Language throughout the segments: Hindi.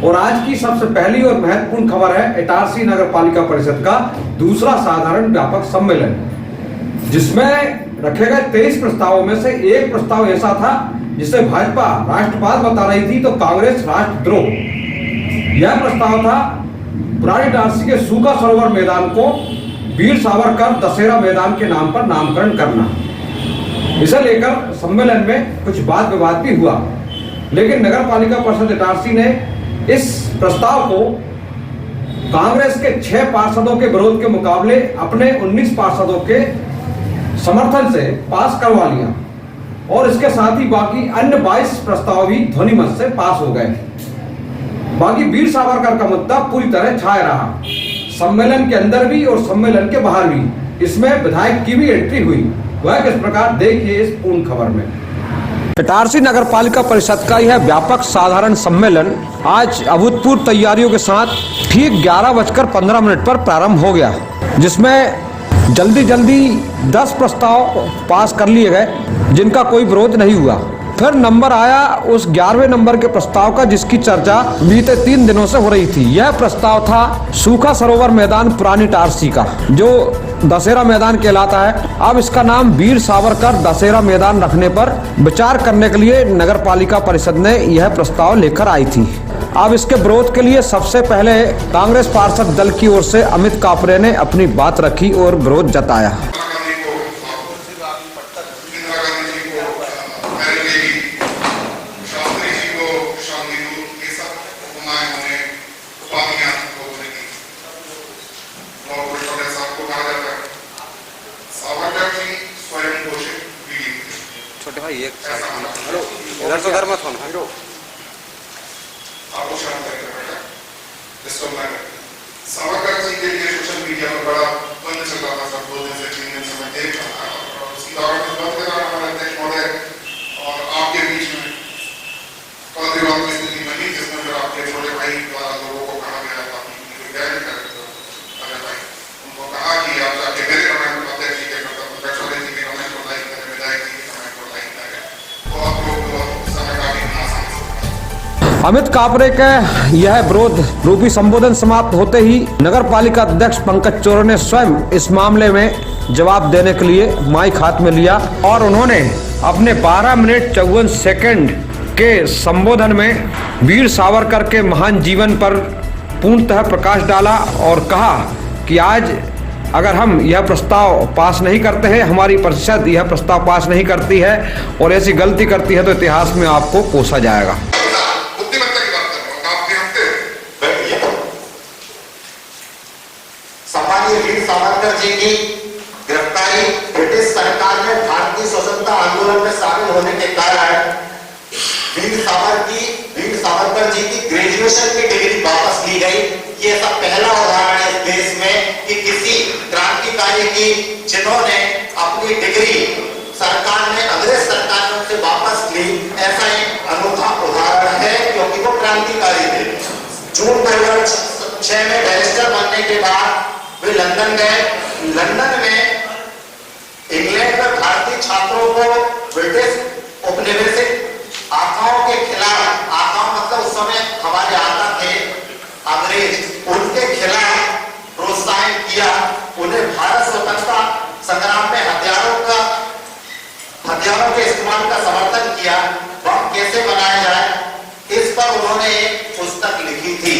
और आज की सबसे पहली और महत्वपूर्ण खबर है इटारसी नगर पालिका परिषद का दूसरा साधारण व्यापक सम्मेलन, जिसमें रखे गए 23 प्रस्तावों में से एक प्रस्ताव ऐसा था जिसे भाजपा राष्ट्रवाद बता रही थी तो कांग्रेस राष्ट्रद्रोह। यह प्रस्ताव था पुरानी इटारसी के सूखा सरोवर मैदान को वीर सावरकर दशहरा मैदान के नाम पर नामकरण करना। इसे लेकर सम्मेलन में कुछ वाद विवाद भी हुआ, लेकिन नगर पालिका परिषद इटारसी ने इस प्रस्ताव को कांग्रेस के 6 पार्षदों के विरोध के मुकाबले अपने 19 पार्षदों के समर्थन से पास करवा लिया और इसके साथ ही बाकी अन्य 22 प्रस्ताव भी ध्वनिमत से पास हो गए। बाकी वीर सावरकर का मुद्दा पूरी तरह छाया रहा, सम्मेलन के अंदर भी और सम्मेलन के बाहर भी। इसमें विधायक की भी एंट्री हुई। वह किस प्रकार, देखिए इस पूर्ण खबर में। इटारसी नगर पालिका परिषद का यह व्यापक साधारण सम्मेलन आज अभूतपूर्व तैयारियों के साथ ठीक 11:15 पर प्रारंभ हो गया, जिसमें जल्दी 10 प्रस्ताव पास कर लिए गए जिनका कोई विरोध नहीं हुआ। फिर नंबर आया उस 11वें नंबर के प्रस्ताव का, जिसकी चर्चा बीते 3 दिनों से हो रही थी। यह प्रस्ताव था सूखा सरोवर मैदान पुरानी इटारसी का, जो दशहरा मैदान कहलाता है। अब इसका नाम वीर सावरकर दशहरा मैदान रखने पर विचार करने के लिए नगर पालिका परिषद ने यह प्रस्ताव लेकर आई थी। अब इसके विरोध के लिए सबसे पहले कांग्रेस पार्षद दल की ओर से अमित कापरे ने अपनी बात रखी और विरोध जताया। छोटे भाई एक इधर से उधर मत होना। सावरकर जी के लिए सोशल मीडिया पर बड़ा बंद चल रहा था, सब 2 दिन से 3 दिन से मैं देख रहा था, और उसकी दौरान बात कर रहा हमारे अध्यक्ष महोदय और आपके बीच में वाद विवाद की स्थिति बनी, जिसमें फिर आपके छोटे भाई द्वारा लोगों को कहा गया था उनको कहा कि आप जाके मेरे कमेंट को अध्यक्ष जी के अध्यक्ष जी के कमेंट को लाइक करें, विधायक जी के कमेंट को लाइक करें, तो आप लोग समय का भी अमित कापरे का यह विरोध रूपी संबोधन समाप्त होते ही नगर पालिका अध्यक्ष पंकज चोर ने स्वयं इस मामले में जवाब देने के लिए माइक हाथ में लिया और उन्होंने अपने 12 मिनट 54 सेकंड के संबोधन में वीर सावरकर के महान जीवन पर पूर्णतः प्रकाश डाला और कहा कि आज अगर हम यह प्रस्ताव पास नहीं करते हैं, हमारी परिषद यह प्रस्ताव पास नहीं करती है और ऐसी गलती करती है तो इतिहास में आपको कोसा जाएगा। सम्मानीय वीर सावरकर जी की गिरफ्तारी ब्रिटिश सरकार ने भारतीय स्वतंत्रता आंदोलन में शामिल होने के कारण वीर सावरकर जी की ग्रेजुएशन की डिग्री वापस ली गई। ये ऐसा पहला उदाहरण है इस देश में कि किसी क्रांतिकारी की जिन्होंने अपनी डिग्री सरकार ने अंग्रेज सरकार ने उनसे वापस ली, ऐसा एक अनोखा उदाहरण है, क्योंकि वो क्रांतिकारी थे। जून 2006 में बैरिस्टर बनने के बाद वे लंदन गए। लंदन में इंग्लैंड में भारतीय छात्रों को ब्रिटिश औपनिवेशिक आकाओं के खिलाफ, आकाओं मतलब उस समय हमारे आका थे अंग्रेज, उनके खिलाफ प्रोत्साहन किया। उन्हें भारत स्वतंत्रता संग्राम में हथियारों के इस्तेमाल का समर्थन किया। बम कैसे बनाया जाए, इस पर उन्होंने एक पुस्तक लिखी थी।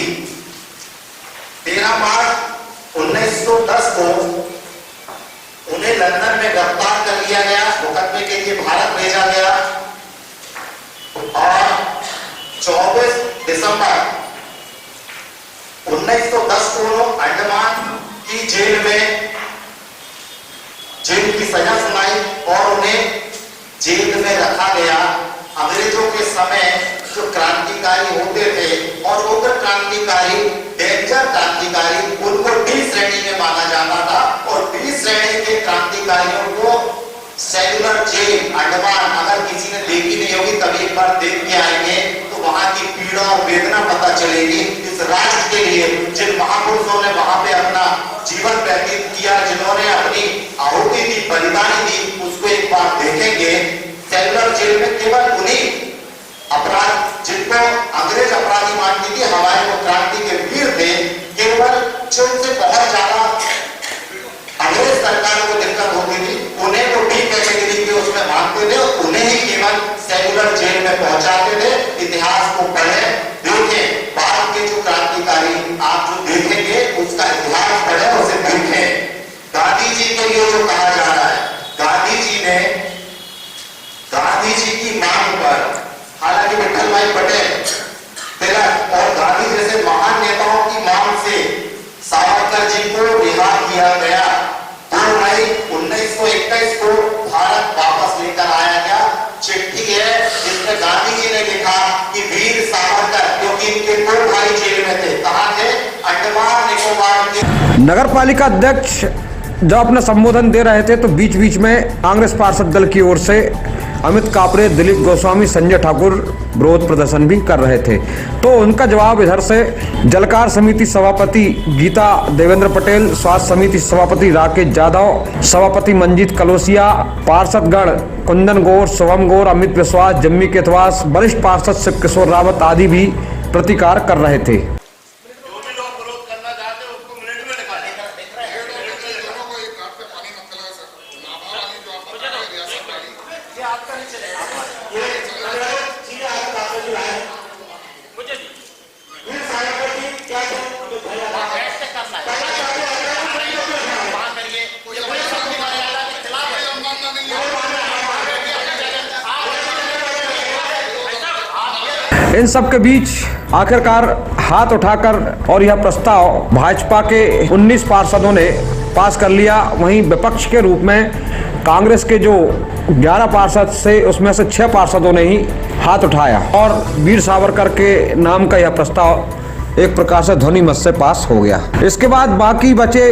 13 मार्च 1910 को उन्हें लंदन में गिरफ्तार कर लिया गया, मुकदमे के लिए भारत भेजा गया और 24 दिसंबर 1910 को अंडमान की जेल में जेल की सजा सुनाई और उन्हें जेल में रखा गया। अंग्रेजों के समय जो क्रांतिकारी होते थे और उग्र क्रांतिकारी, डेंजर क्रांतिकारी, उनको डी श्रेणी में माना जाता था और बी श्रेणी के क्रांतिकारियों को सेलुलर जेल अंडमान, अगर किसी ने देखी नहीं होगी तभी एक बार देख के आएंगे तो वहां की पीड़ा और वेदना पता चलेगी। इस राष्ट्र के लिए जिन महापुरुषों ने वहां पे अपना जीवन व्यतीत किया, जिन्होंने अपनी आहुति दी, बलिदानी दी, उसको एक बार देखेंगे। सेलुलर जेल में केवल उन्हीं अपराध जिनको अंग्रेज अपराधी मानती थी, हमारे सावरकर जी को रिहा किया गया। 2 मई 1921 को भारत वापस लेकर आया गया। चिट्ठी है जिसमें गांधी जी ने लिखा कि वीर सावरकर, क्योंकि इनके 2 भाई जेल में थे, कहां थे? अंडमान निकोबार के। नगर पालिका अध्यक्ष जब अपना संबोधन दे रहे थे तो बीच बीच में कांग्रेस पार्षद दल की ओर से अमित कापरे, दिलीप गोस्वामी, संजय ठाकुर विरोध प्रदर्शन भी कर रहे थे। तो उनका जवाब इधर से जलकार समिति सभापति गीता देवेंद्र पटेल, स्वास्थ्य समिति सभापति राकेश यादव, सभापति मंजीत कलोसिया, पार्षदगण कुंदन गौर, शुभम गौर, अमित विश्वास, जम्मी केतवास, वरिष्ठ पार्षद शिव किशोर रावत आदि भी प्रतिकार कर रहे थे। इन सब के बीच आखिरकार हाथ उठाकर और यह प्रस्ताव भाजपा के 19 पार्षदों ने पास कर लिया। वहीं विपक्ष के रूप में कांग्रेस के जो 11 पार्षद से उसमें से 6 पार्षदों ने ही हाथ उठाया और वीर सावरकर के नाम का यह प्रस्ताव एक प्रकार से ध्वनि मत से पास हो गया। इसके बाद बाकी बचे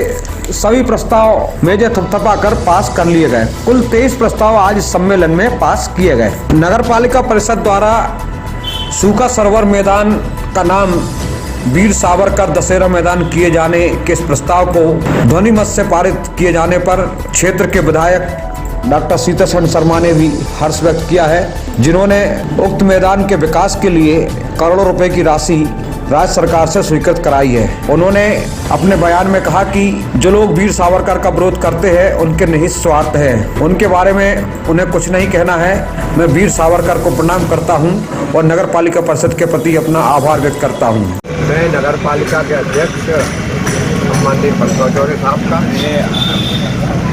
सभी प्रस्ताव मेजे थपथपा कर पास कर लिए गए। कुल 23 प्रस्ताव आज सम्मेलन में पास किए गए। नगर पालिका परिषद द्वारा सूखा सरोवर मैदान का नाम वीर सावरकर दशहरा मैदान किए जाने के इस प्रस्ताव को ध्वनि मत से पारित किए जाने पर क्षेत्र के विधायक डॉक्टर सीतासरण शर्मा ने भी हर्ष व्यक्त किया है, जिन्होंने उक्त मैदान के विकास के लिए करोड़ों रुपए की राशि राज्य सरकार से स्वीकृत कराई है। उन्होंने अपने बयान में कहा कि जो लोग वीर सावरकर का विरोध करते हैं उनके निहित स्वार्थ है, उनके बारे में उन्हें कुछ नहीं कहना है। मैं वीर सावरकर को प्रणाम करता हूं और नगर पालिका परिषद के प्रति अपना आभार व्यक्त करता हूं। मैं नगर पालिका के अध्यक्ष माननीय पंकज चौधरी साहब का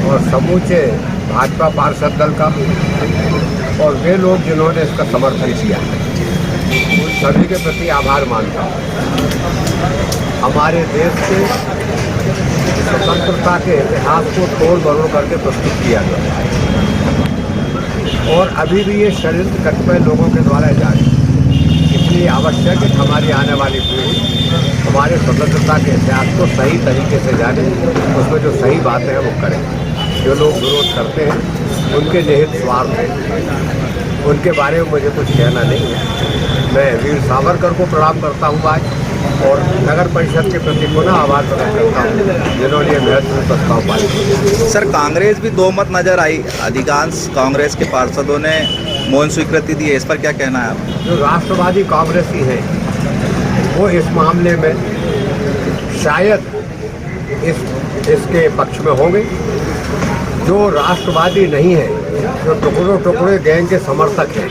और समूचे भाजपा पार्षद दल का और वे लोग जिन्होंने इसका समर्थन किया उन सभी के प्रति आभार मानता हूँ। हमारे देश के स्वतंत्रता के इतिहास को तोड़ मरोड़ करके प्रस्तुत किया गया और अभी भी ये षड्यंत्र कतिपय लोगों के द्वारा जारी। इसलिए आवश्यक है कि हमारी आने वाली पीढ़ी हमारे स्वतंत्रता के इतिहास को सही तरीके से जाने, उसमें जो सही बातें हैं वो करें। जो लोग विरोध करते हैं उनके निहित स्वार्थ हैं, उनके बारे में मुझे कुछ कहना नहीं है। मैं वीर सावरकर को प्रणाम करता हूँ आज और नगर परिषद के प्रति पुनः आभार प्रकट करता हूँ जिन्होंने ये महत्वपूर्ण प्रस्ताव पारित किया। सर, कांग्रेस भी 2 मत नजर आई, अधिकांश कांग्रेस के पार्षदों ने मौन स्वीकृति दी है, इस पर क्या कहना है आप? जो राष्ट्रवादी कांग्रेसी है वो इस मामले में शायद इसके पक्ष में होंगे। जो राष्ट्रवादी नहीं है, जो टुकड़ों टुकड़े गैंग के समर्थक हैं,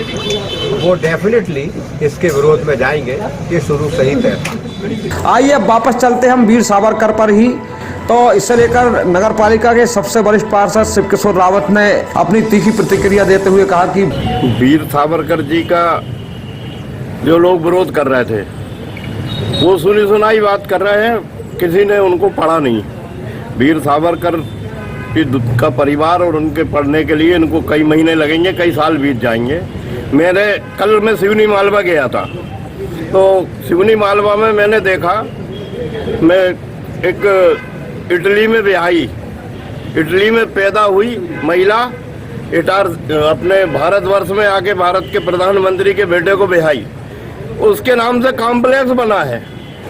वो डेफिनेटली इसके विरोध में जाएंगे। ये शुरू से ही तय था। आइए अब वापस चलते हम वीर सावरकर पर ही। तो इससे लेकर नगर पालिका के सबसे वरिष्ठ पार्षद शिव किशोर रावत ने अपनी तीखी प्रतिक्रिया देते हुए कहा कि वीर सावरकर जी का जो लोग विरोध कर रहे थे वो सुनी सुनाई बात कर रहे हैं, किसी ने उनको पढ़ा नहीं। वीर सावरकर का परिवार और उनके पढ़ने के लिए इनको कई महीने लगेंगे, कई साल बीत जाएंगे। कल मैं सिवनी मालवा गया था, तो सिवनी मालवा में मैंने देखा, मैं एक इटली में ब्याही, इटली में पैदा हुई महिला अपने भारतवर्ष में आके भारत के प्रधानमंत्री के बेटे को ब्याही, उसके नाम से कॉम्प्लेक्स बना है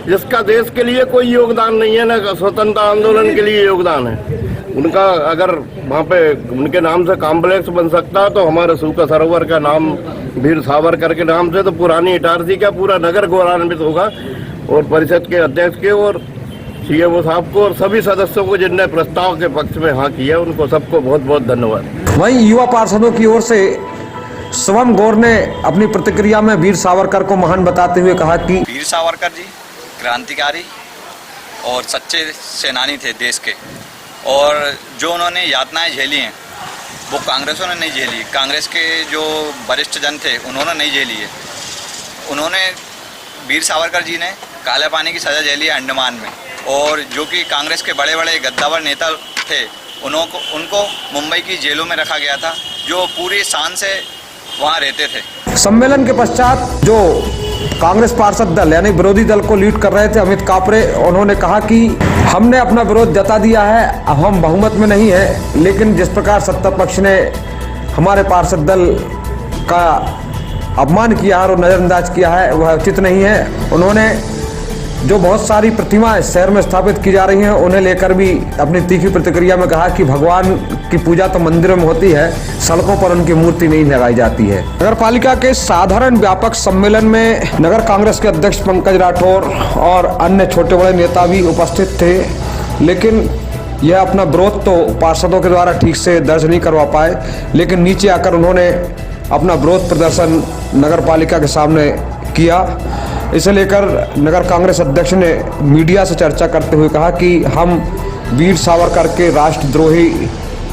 जिसका देश के लिए कोई योगदान नहीं है, ना स्वतंत्रता आंदोलन के लिए योगदान है उनका। अगर वहाँ पे उनके नाम से कॉम्प्लेक्स बन सकता है तो हमारे सूखा सरोवर का नाम वीर सावरकर के नाम से तो पुरानी इटारसी का पूरा नगर गौरवान्वित होगा। और परिषद के अध्यक्ष के और सीएमओ साहब को और सभी सदस्यों को जिनने प्रस्ताव के पक्ष में हाँ किया, उनको सबको बहुत बहुत धन्यवाद। वहीं युवा पार्षदों की ओर से शुभम गौर ने अपनी प्रतिक्रिया में वीर सावरकर को महान बताते हुए कहा कि वीर सावरकर जी क्रांतिकारी और सच्चे सेनानी थे देश के, और जो उन्होंने यातनाएं झेली हैं वो कांग्रेसों ने नहीं झेली। कांग्रेस के जो वरिष्ठ जन थे उन्होंने नहीं झेली है। उन्होंने वीर सावरकर जी ने काले पानी की सज़ा झेली है अंडमान में, और जो कि कांग्रेस के बड़े बड़े गद्दावर नेता थे उनको मुंबई की जेलों में रखा गया था, जो पूरी शान से वहाँ रहते थे। सम्मेलन के पश्चात जो कांग्रेस पार्षद दल यानी विरोधी दल को लीड कर रहे थे अमित कापरे, उन्होंने कहा कि हमने अपना विरोध जता दिया है, अब हम बहुमत में नहीं है, लेकिन जिस प्रकार सत्ता पक्ष ने हमारे पार्षद दल का अपमान किया है और नज़रअंदाज किया है वह उचित नहीं है। उन्होंने जो बहुत सारी प्रतिमाएं शहर में स्थापित की जा रही हैं उन्हें लेकर भी अपनी तीखी प्रतिक्रिया में कहा कि भगवान की पूजा तो मंदिरों में होती है, सड़कों पर उनकी मूर्ति नहीं लगाई जाती है। नगर पालिका के साधारण व्यापक सम्मेलन में नगर कांग्रेस के अध्यक्ष पंकज राठौर और अन्य छोटे बड़े नेता भी उपस्थित थे, लेकिन यह अपना विरोध तो पार्षदों के द्वारा ठीक से दर्ज नहीं करवा पाए, लेकिन नीचे आकर उन्होंने अपना विरोध प्रदर्शन नगर पालिका के सामने किया। इसे लेकर नगर कांग्रेस अध्यक्ष ने मीडिया से चर्चा करते हुए कहा कि हम वीर सावरकर के राष्ट्रद्रोही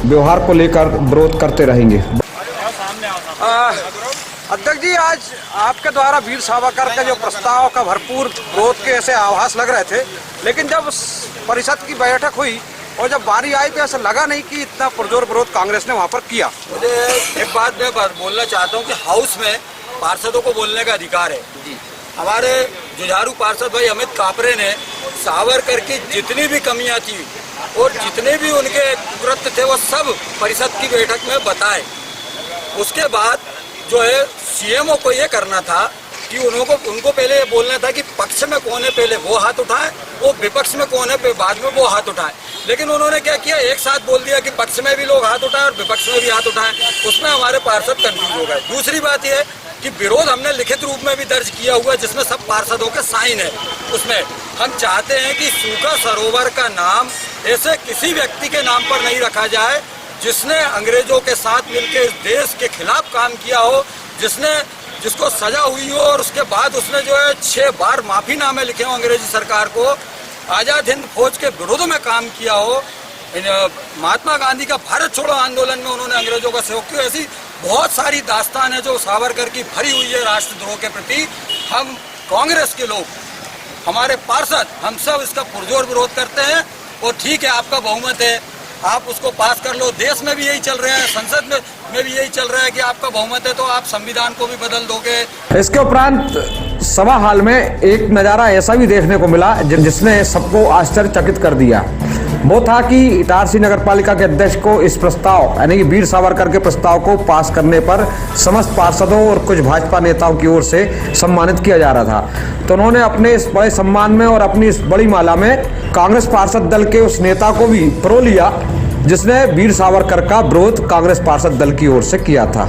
व्यवहार को लेकर विरोध करते रहेंगे। अध्यक्ष जी, आज आपके द्वारा वीर सावरकर के जो प्रस्ताव का भरपूर विरोध के ऐसे आभास लग रहे थे, लेकिन जब परिषद की बैठक हुई और जब बारी आई तो ऐसा लगा नहीं कि इतना पुरजोर विरोध कांग्रेस ने वहाँ पर किया। मुझे एक बात मैं बोलना चाहता हूँ कि हाउस में पार्षदों को बोलने का अधिकार है। हमारे जुझारू पार्षद भाई अमित कापरे ने सावरकर की जितनी भी कमियां थी और जितने भी उनके कृत्य थे वो सब परिषद की बैठक में बताए। उसके बाद जो है सीएमओ को ये करना था कि उनको पहले ये बोलना था कि पक्ष में कौन है पहले वो हाथ उठाए, वो विपक्ष में कौन है बाद में वो हाथ उठाए। लेकिन उन्होंने क्या किया, एक साथ बोल दिया कि पक्ष में भी लोग हाथ उठाए और विपक्ष में भी हाथ उठाए। उसमें हमारे पार्षद कंफ्यूज हो गए। दूसरी बात यह कि विरोध हमने लिखित रूप में भी दर्ज किया हुआ है, जिसमें सब पार्षदों के साइन है। उसमें हम चाहते हैं कि सूखा सरोवर का नाम ऐसे किसी व्यक्ति के नाम पर नहीं रखा जाए जिसने अंग्रेजों के साथ मिलकर इस देश के खिलाफ काम किया हो, जिसको सजा हुई हो और उसके बाद उसने जो है 6 बार माफीनामे लिखे हो अंग्रेजी सरकार को, आजाद हिंद फौज के विरोध में काम किया हो, महात्मा गांधी का भारत छोड़ो आंदोलन में उन्होंने अंग्रेजों का सहयोग किया। ऐसी बहुत सारी दास्तान है जो सावरकर की भरी हुई है राष्ट्रद्रोह के प्रति। हम कांग्रेस के लोग, हमारे पार्षद, हम सब इसका पुरजोर विरोध करते हैं। और ठीक है, आपका बहुमत है, आप उसको पास कर लो। देश में भी यही चल रहा है, संसद में भी यही चल रहा है कि आपका बहुमत है तो आप संविधान को भी बदल दोगे। इसके उपरांत सभा हाल में एक नज़ारा ऐसा भी देखने को मिला जिसने सबको आश्चर्यचकित कर दिया। वो था कि इटारसी नगर पालिका के अध्यक्ष को इस प्रस्ताव यानी कि वीर सावरकर के प्रस्ताव को पास करने पर समस्त पार्षदों और कुछ भाजपा नेताओं की ओर से सम्मानित किया जा रहा था। तो उन्होंने अपने इस बड़े सम्मान में और अपनी इस बड़ी माला में कांग्रेस पार्षद दल के उस नेता को भी परो लिया जिसने वीर सावरकर का विरोध कांग्रेस पार्षद दल की ओर से किया था।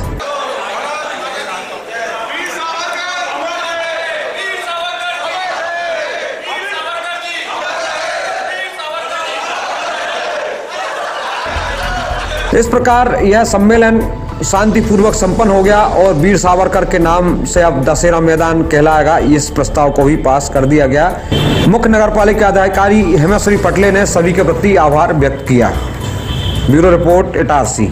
इस प्रकार यह सम्मेलन शांतिपूर्वक संपन्न हो गया और वीर सावरकर के नाम से अब दशहरा मैदान कहलाएगा। इस प्रस्ताव को भी पास कर दिया गया। मुख्य नगर पालिका अधिकारी हेमेश्वरी पटले ने सभी के प्रति आभार व्यक्त किया। Bureau report Itarsi.